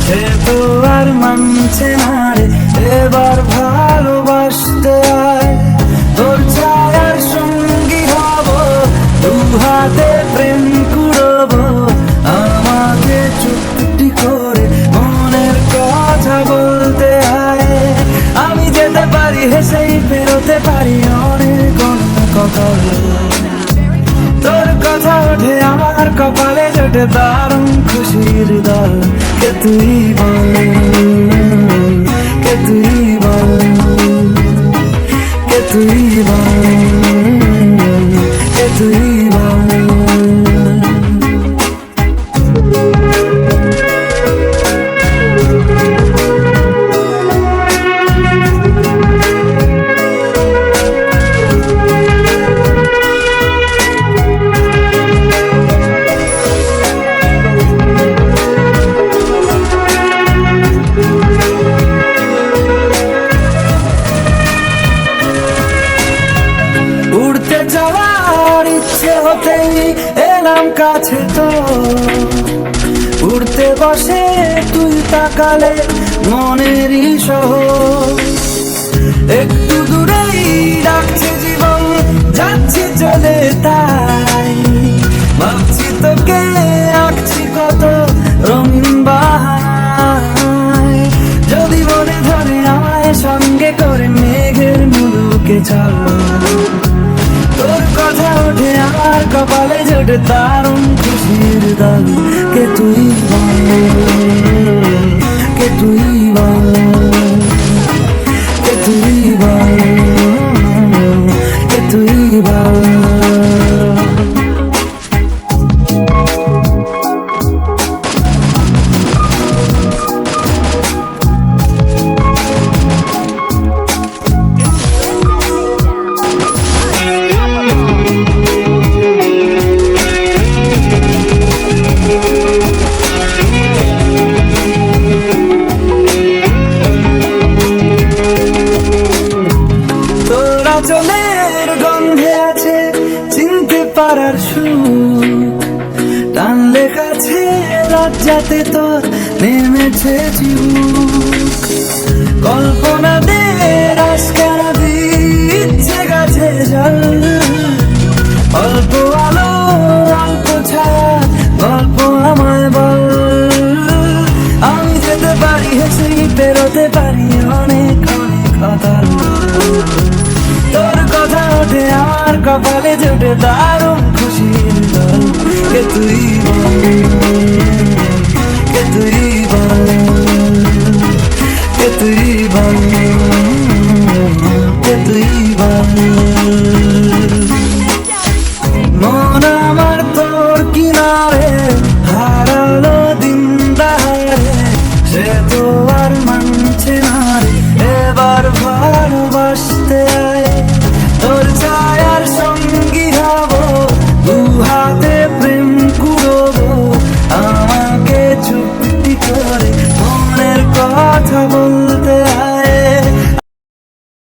সে তো আর মানছে না রে, এবার ভালোবাসতে আয়। তোর ছায়ার সঙ্গী হব, দু হাতে প্রেম কুড়বো, আমাকে চুপটি করে মনের কথা বলতে আয়। আমি যেতে পারি হেসেই ফেরোতে পারি অনেক কথা, তোর কথা ওঠে আমার কপালে জোটে দারুণ খুশির দল। কে তুই বল, কে তুই বল, কে তুই বল, কে তুই বল। উড়তে যাওয়ার ইচ্ছে হতেই এলাম কাছে তো, উড়তে বসে তুই তাকালে মনেরই শহর। একটু দূরেই রাখছে জীবন, যাচ্ছি চলে তাই ভাবছি তোকে আঁকছি কত রঙিন বাহার। যদি মনে ধরে আমায় সঙ্গে করে মেঘের মুলুকে চল, তোর কথা ওঠে আমার কপালে জোটে দারুণ খুশির দল। কে তুই বল, কে তুই বল, কে তুই বল, কে তুই বল। চলের গন্ধে আছে চিনতে পারার সুখ, টানলে কাছে লজ্জাতে তোর নেমেছে ঝিউক। কল্পনা দে রাস্কারা দিচ্ছে গাছে জল, অল্প আলো অল্প ছায়া গল্প আমায় বল। আমি যেতে পারি হেসেই বেরোতে পারি অনেক অনেক কথা, তোর কথা ওঠে আমার কপালে জোটে দারুণ খুশির দল। কে তুই বল, কে তুই বল, কে তুই বল, কে তুই বল। মন আমার তোর কিনারে হারালো দিন দাহারে, সে তো আর মানছে না রে, এবার ভালোবাসতে আয়। তোর ছায়ার সঙ্গী হব, দু হাতে প্রেম কুড়বো, আমাকে চুপটি করে মনের কথা